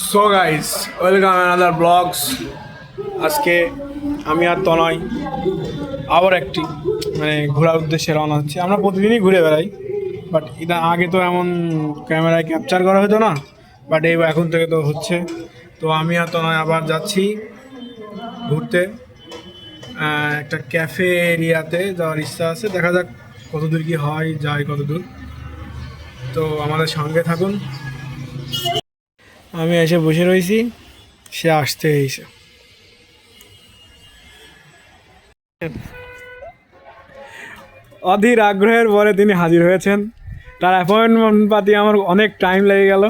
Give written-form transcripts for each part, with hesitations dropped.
So guys, welcome another blogs. আজকে আমি আর তনয় আবার একটি ঘোরার উদ্দেশ্যে রওনা হচ্ছে। আমরা প্রতিদিনই ঘুরে বেড়াই, বাট এটা আগে তো এমন ক্যামেরায় ক্যাপচার করা হতো না, বাট এখন থেকে তো হচ্ছে। তো আমি আর তনয় আবার যাচ্ছি ঘুরতে। একটা ক্যাফে এরিয়াতে যাওয়ার ইচ্ছা আছে, দেখা যাক কতদূর কি হয়, যায় কতদূর। তো আমাদের সঙ্গে থাকুন। আমি এসে বসে রয়েছি, সে আসতে এসে অধীর আগ্রহের পরে তিনি হাজির হয়েছেন। তার অ্যাপয়েন্টমেন্ট পাতি আমার অনেক টাইম লেগে গেল,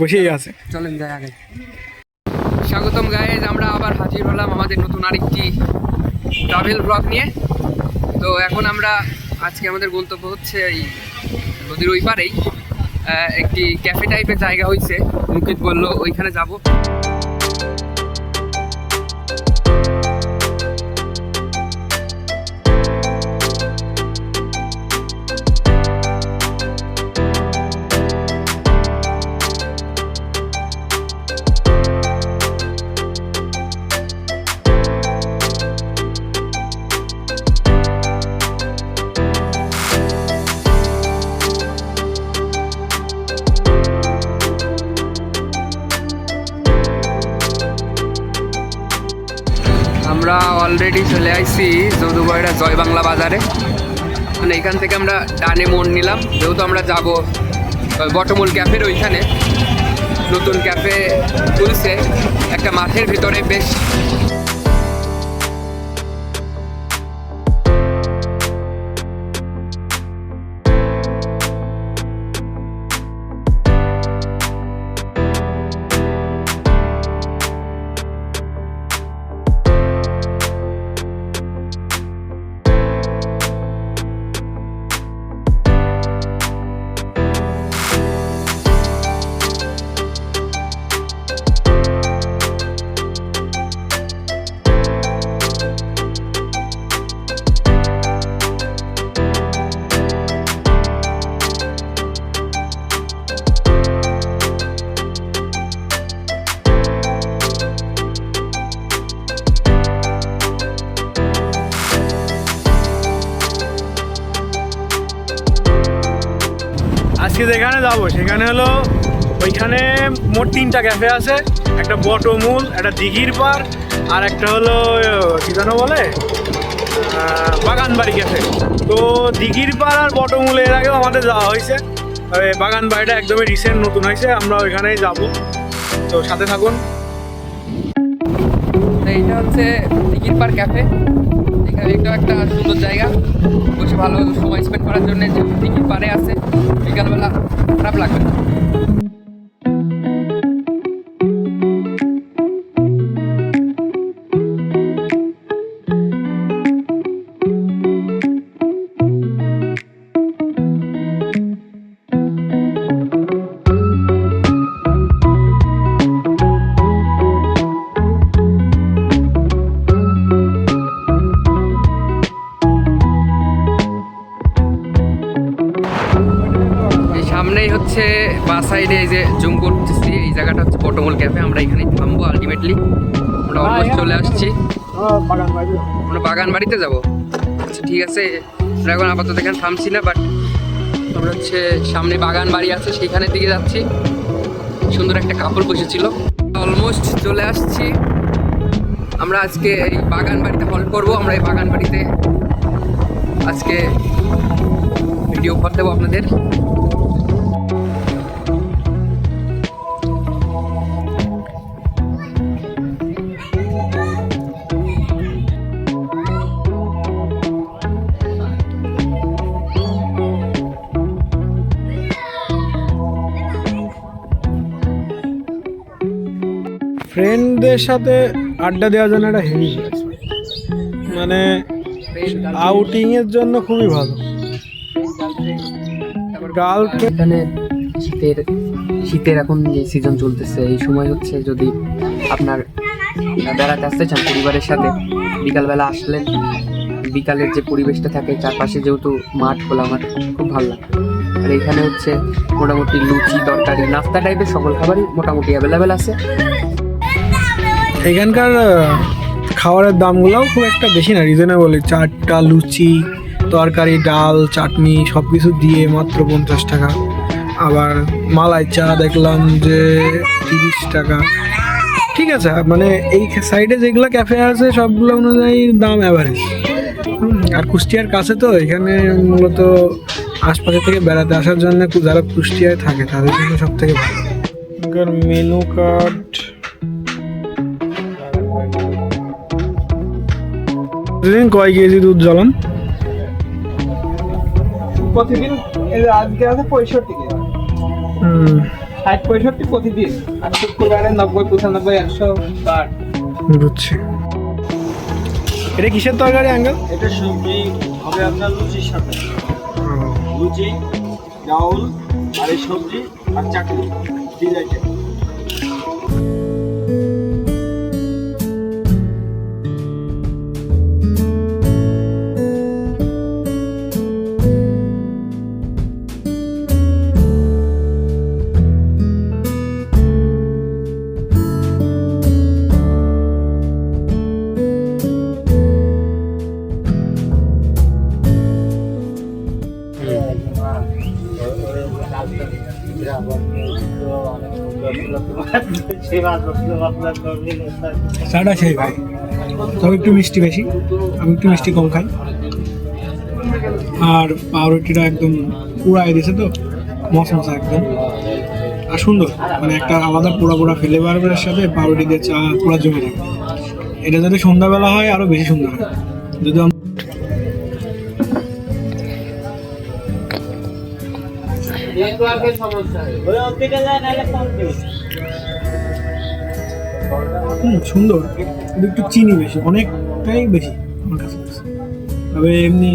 বসেই আছে। চলেন যাই আগে। স্বাগতম গাইজ, আমরা আবার হাজির হলাম আমাদের নতুন আরেকটি ট্রাভেল ব্লগ নিয়ে। তো এখন আমরা আজকে আমাদের গন্তব্য হচ্ছে এই নদীর ওই পারেই একটি ক্যাফে টাইপের জায়গা হয়েছে, মুকিত বললো ওইখানে যাব। আমরা অলরেডি চলে আসছি যদুবয়রা জয় বাংলা বাজারে। মানে এখান থেকে আমরা ডানে মোড় নিলাম, যেহেতু আমরা যাব বটমূল ক্যাফের ওইখানে। নতুন ক্যাফে খুলছে একটা মাঠের ভিতরে, বেশ আজকে যেখানে যাবো সেখানে হলো ওইখানে মোট 3টা ক্যাফে আছে। একটা বটমূল, একটা দিঘির পার, আর একটা হলো কি যেন বলে বাগানবাড়ি ক্যাফে। তো দিঘির পার আর বটমূলে এর আগেও আমাদের যাওয়া হয়েছে, বাগানবাড়িটা একদমই রিসেন্ট নতুন হয়েছে। আমরা ওইখানেই যাব, তো সাথে থাকুন। এইটা হচ্ছে দিঘির পার ক্যাফে। এখানে এটাও একটা সুন্দর জায়গা, বসে ভালো সময় স্পেন্ড করার জন্য। যে দিঘির পারে আছে, বিকালবেলা খারাপ লাগবে না। সামনেই হচ্ছে বাস সাইডে এই যে জুম করতেছি, এই জায়গাটা হচ্ছে বটমূল ক্যাফে। আমরা এখানেই থামবো আলটিমেটলি। আমরা অলমোস্ট চলে আসছি, আমরা বাগান বাড়িতে যাবো। আচ্ছা ঠিক আছে, আমরা এখন আপাতত এখানে থামছি না, বাট আমরা হচ্ছে সামনে বাগান বাড়ি আছে সেইখানের দিকে যাচ্ছি। সুন্দর একটা কাপড় বসেছিল, অলমোস্ট চলে আসছি। আমরা আজকে এই বাগান বাড়িতে হল্ট করবো। আমরা এই বাগান বাড়িতে আজকে ভিডিও করে দেবো আপনাদের। ফ্রেন্ডদের সাথে আড্ডা দেওয়ার জন্য একটা হেভি, মানে আউটিংয়ের জন্য খুবই ভালো। এখানে শীতের এখন যে সিজন চলতেছে, এই সময় হচ্ছে যদি আপনার বেড়াতে আসতে চান পরিবারের সাথে, বিকালবেলা আসলেন, বিকালের যে পরিবেশটা থাকে চারপাশে, যেহেতু মাঠ খোলা মাঠ, খুব ভালো লাগে। আর এখানে হচ্ছে মোটামুটি লুচি তরকারি নাস্তা টাইপের সকল খাবারই মোটামুটি অ্যাভেলেবেল আছে। এখানকার খাবারের দামগুলোও খুব একটা বেশি না, রিজনেবল। চারটা লুচি, তরকারি, ডাল, চাটনি সব কিছু দিয়ে মাত্র 50 টাকা। আবার মালাই চা দেখলাম যে 30 টাকা। ঠিক আছে, মানে এই সাইডে যেগুলো ক্যাফে আছে সবগুলো অনুযায়ী দাম অ্যাভারেজ। আর কুষ্টিয়ার কাছে তো এখানে মূলত আশপাশে থেকে বেড়াতে আসার জন্য যারা কুষ্টিয়ায় থাকে তাদের জন্য সব থেকে ভালো। মেনু কার্ড কয় কেজি দুধ জ্বলান? প্রতিদিন আজকে আছে 65 কেজি, 65 প্রতিদিন। আর শুক্রবারে 90, 95, 100 বুঝছি। এটা কিসের তরকারি আঙ্কেল? এটা সবজি হবে আপনার লুচির সাথে, লুচি, ডাউল আর এই সবজি আর চাটনি, 3 আইটেম। চাটা সেই ভাই, তবে একটু মিষ্টি বেশি, আমি একটু মিষ্টি কম খাই। আর পাউরুটিটা একদম পুরাই দিয়েছে তো, মশমশা একদম, আর সুন্দর, মানে একটা আলাদা পোড়া পোড়া ফ্লেভারের সাথে পাউরুটি দিয়ে চা পুরা জমে থাকে। এটা যদি সন্ধ্যাবেলা হয় আরো বেশি সুন্দর হয়। যদি সুন্দর, কিন্তু একটু চিনি বেশি, অনেকটাই বেশি আমার কাছে। তবে এমনি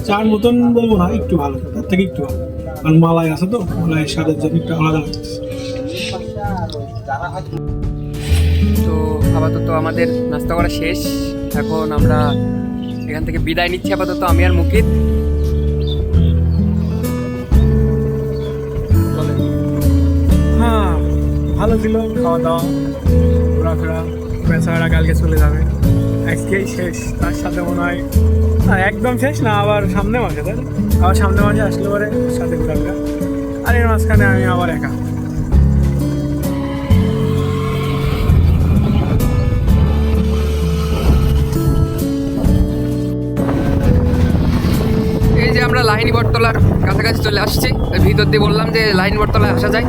চার মতন বলবো না, একটু ভালো, তার থেকে একটু ভালো। কারণ মালাই আছে তো, মালাইয়ের স্বাদের জন্য একটু আলাদা লাগতেছে। তো আপাতত আমাদের নাস্তা করা শেষ, এখন আমরা এখান থেকে বিদায় নিচ্ছি আপাতত, আমি আর মুকিত। হ্যাঁ, ভালো ছিল খাওয়া দাওয়া, ঘোরাফেরা। বেচারা কালকে চলে যাবে, আজকেই শেষ। তার সাথে মনে হয় একদম শেষ না, আবার সামনে মাসে, তাই না? আবার সামনে মাসে আসলে পরে সাথে ঘোরাফেরা। আর এর মাঝখানে আমি আবার একা। এই যে আমরা লাহিনী বটতলার কাছাকাছি চলে আসছি, ভিতর দিয়ে বললাম যে লাহিনী বটতলায় আসা যায়।